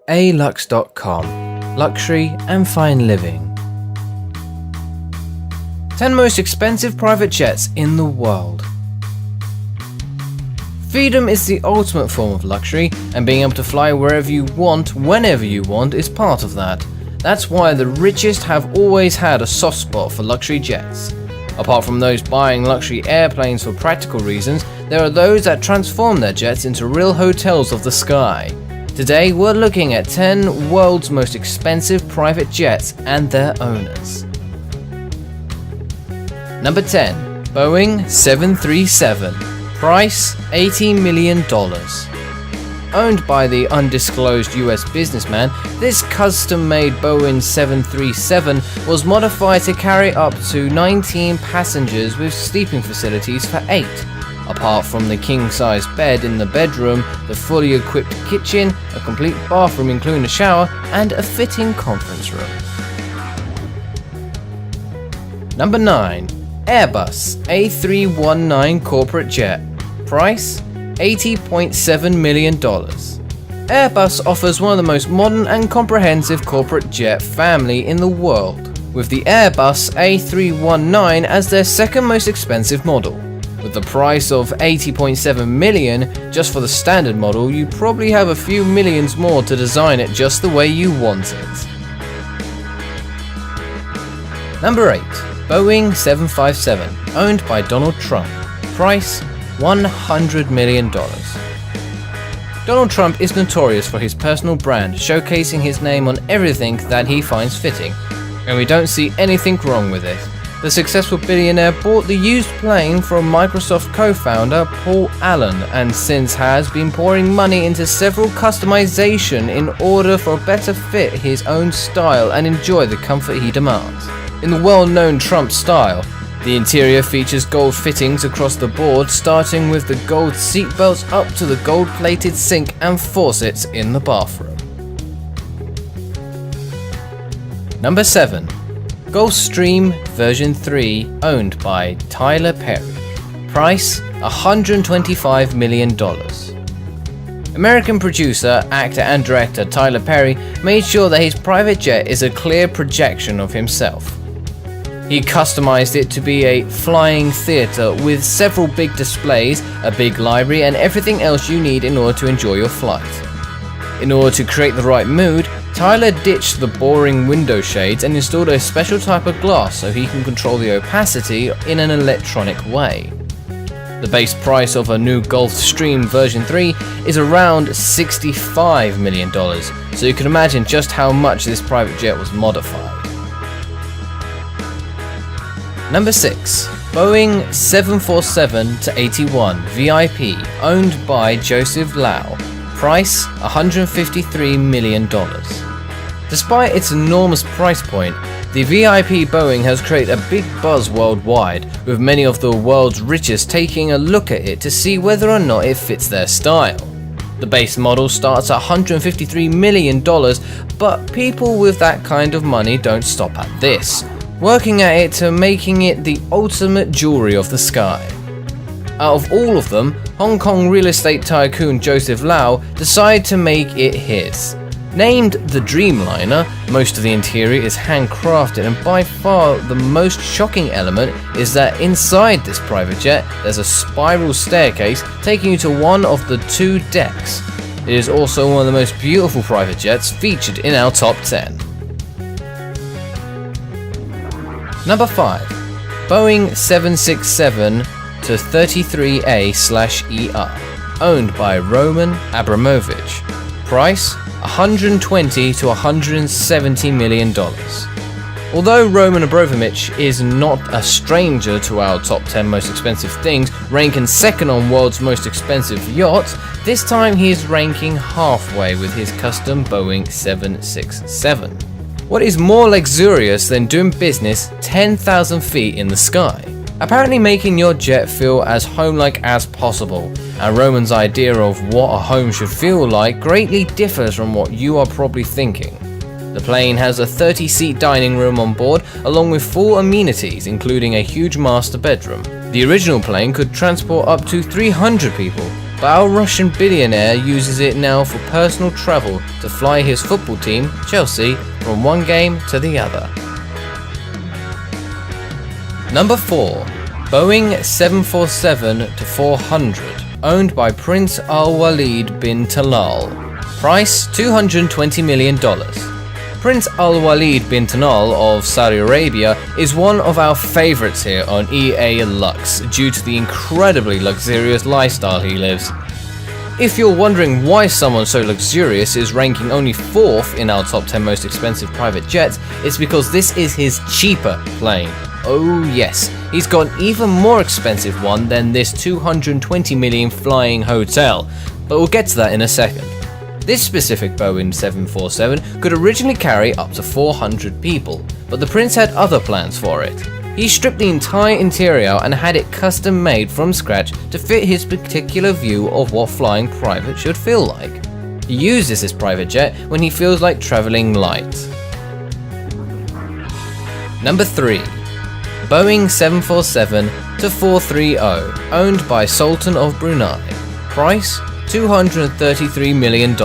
alux.com. Luxury and fine living. 10 most expensive private jets in the world. Freedom is the ultimate form of luxury, and being able to fly wherever you want, whenever you want, is part of that. That's why the richest have always had a soft spot for luxury jets. Apart from those buying luxury airplanes for practical reasons, there are those that transform their jets into real hotels of the sky. Today we're looking at 10 world's most expensive private jets and their owners. Number 10. Boeing 737. Price $80 million. Owned by the undisclosed US businessman, this custom-made Boeing 737 was modified to carry up to 19 passengers with sleeping facilities for 8. Apart from the king-size bed in the bedroom, the fully equipped kitchen, a complete bathroom including a shower, and a fitting conference room. Number 9. Airbus A319 corporate jet. Price $80.7 million. Airbus offers one of the most modern and comprehensive corporate jet family in the world, with the Airbus A319 as their second most expensive model. With the price of $80.7 million just for the standard model, you probably have a few millions more to design it just the way you want it. Number 8. Boeing 757, owned by Donald Trump. Price $100 million. Donald Trump is notorious for his personal brand, showcasing his name on everything that he finds fitting, and we don't see anything wrong with it. The successful billionaire bought the used plane from Microsoft co-founder Paul Allen, and since has been pouring money into several customization in order for a better fit his own style and enjoy the comfort he demands. In the well-known Trump style, the interior features gold fittings across the board, starting with the gold seat belts up to the gold-plated sink and faucets in the bathroom. Number 7. Gulfstream version 3, owned by Tyler Perry. Price $125 million. American producer, actor and director Tyler Perry made sure that his private jet is a clear projection of himself. He customized it to be a flying theater with several big displays, a big library, and everything else you need in order to enjoy your flight. In order to create the right mood, Tyler ditched the boring window shades and installed a special type of glass so he can control the opacity in an electronic way. The base price of a new Gulfstream version 3 is around $65 million, so you can imagine just how much this private jet was modified. Number 6. Boeing 747-81 VIP, owned by Joseph Lau. Price $153 million. Despite its enormous price point, the VIP Boeing has created a big buzz worldwide, with many of the world's richest taking a look at it to see whether or not it fits their style. The base model starts at $153 million, but people with that kind of money don't stop at this, working at it to making it the ultimate jewelry of the sky. Out of all of them, Hong Kong real estate tycoon Joseph Lau decided to make it his. Named the Dreamliner, most of the interior is handcrafted, and by far the most shocking element is that inside this private jet there's a spiral staircase taking you to one of the 2 decks. It is also one of the most beautiful private jets featured in our top 10. Number 5. Boeing 767-33A/ER, owned by Roman Abramovich. Price $120 to $170 million. Although Roman Abramovich is not a stranger to our top 10 most expensive things, ranking second on world's most expensive yachts, this time he is ranking halfway with his custom Boeing 767. What is more luxurious than doing business 10,000 feet in the sky? Apparently making your jet feel as home-like as possible, and Roman's idea of what a home should feel like greatly differs from what you are probably thinking. The plane has a 30-seat dining room on board, along with full amenities including a huge master bedroom. The original plane could transport up to 300 people, but our Russian billionaire uses it now for personal travel to fly his football team, Chelsea, from one game to the other. Number 4. Boeing 747-400, owned by Prince Al Walid bin Talal. Price $220 million. Prince Al Walid bin Talal of Saudi Arabia is one of our favorites here on EA Lux due to the incredibly luxurious lifestyle he lives. If you're wondering why someone so luxurious is ranking only 4th in our top 10 most expensive private jets, it's because this is his cheaper plane. Oh yes, he's got an even more expensive one than this 220 million flying hotel, but we'll get to that in a second. This specific Boeing 747 could originally carry up to 400 people, but the prince had other plans for it. He stripped the entire interior and had it custom made from scratch to fit his particular view of what flying private should feel like. He uses his private jet when he feels like traveling light. Number 3. Boeing 747-430, owned by Sultan of Brunei. Price $233 million.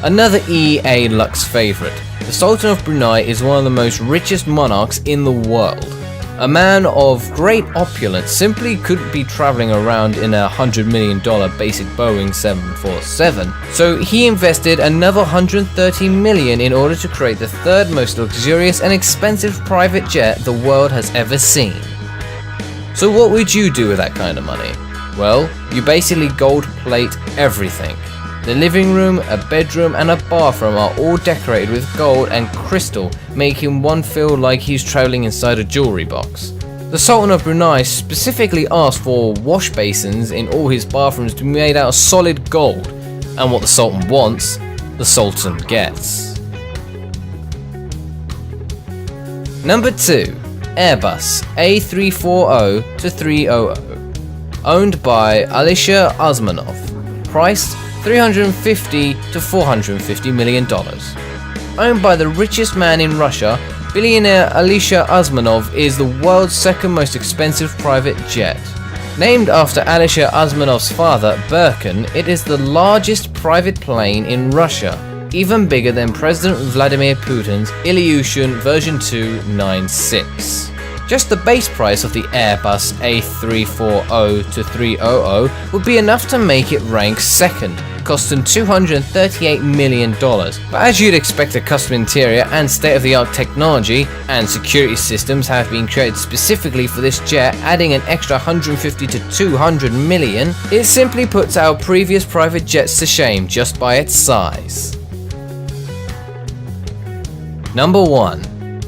Another EA Lux favorite, the Sultan of Brunei is one of the most richest monarchs in the world. A man of great opulence simply couldn't be traveling around in a $100 million basic Boeing 747, so he invested another $130 million in order to create the third most luxurious and expensive private jet the world has ever seen. So what would you do with that kind of money? Well, you basically gold plate everything. The living room, a bedroom and a bathroom are all decorated with gold and crystal, making one feel like he's traveling inside a jewelry box. The Sultan of Brunei specifically asked for wash basins in all his bathrooms to be made out of solid gold, and what the Sultan wants, the Sultan gets. Number 2. Airbus A340-300, owned by Alisher Usmanov. Price $350 to $450 million. Owned by the richest man in Russia, billionaire Alisher Usmanov is the world's second most expensive private jet. Named after Alisher Usmanov's father, Birkin, it is the largest private plane in Russia, even bigger than President Vladimir Putin's Ilyushin version 296. Just the base price of the Airbus A340-300 would be enough to make it rank second, costing $238 million. But as you'd expect, a custom interior and state-of-the-art technology and security systems have been created specifically for this jet, adding an extra $150 to $200 million, it simply puts our previous private jets to shame just by its size. Number 1.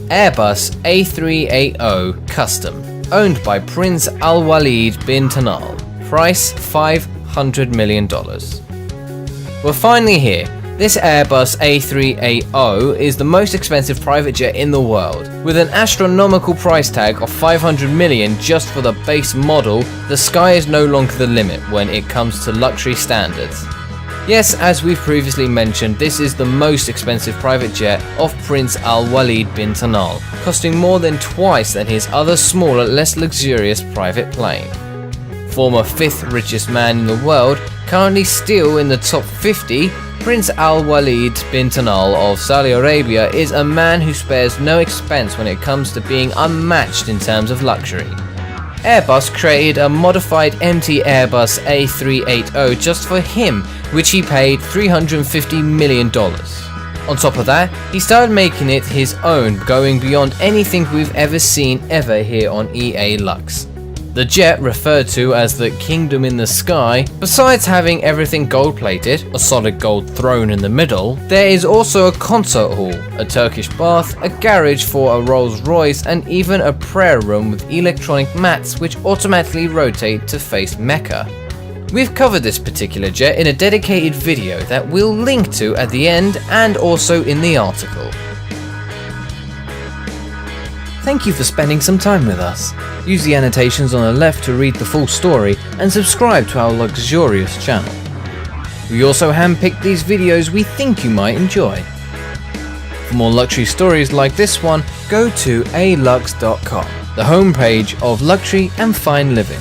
Airbus A380 Custom, owned by Prince Al Walid bin Talal. Price $500 million. We're finally here. This Airbus A380 is the most expensive private jet in the world. With an astronomical price tag of $500 million just for the base model, the sky is no longer the limit when it comes to luxury standards. Yes, as we've previously mentioned, this is the most expensive private jet of Prince Al Walid bin Talal, costing more than twice than his other smaller, less luxurious private plane. Former 5th richest man in the world, currently still in the top 50, Prince Al Walid bin Talal of Saudi Arabia is a man who spares no expense when it comes to being unmatched in terms of luxury. Airbus created a modified empty Airbus A380 just for him, which he paid $350 million. On top of that, he started making it his own, going beyond anything we've ever seen here on EA Lux. The jet, referred to as the Kingdom in the Sky, besides having everything gold-plated, a solid gold throne in the middle, there is also a concert hall, a Turkish bath, a garage for a Rolls-Royce, and even a prayer room with electronic mats which automatically rotate to face Mecca. We've covered this particular jet in a dedicated video that we'll link to at the end and also in the article. Thank you for spending some time with us. Use the annotations on the left to read the full story and subscribe to our luxurious channel. We also handpicked these videos we think you might enjoy. For more luxury stories like this one, go to alux.com, the homepage of luxury and fine living.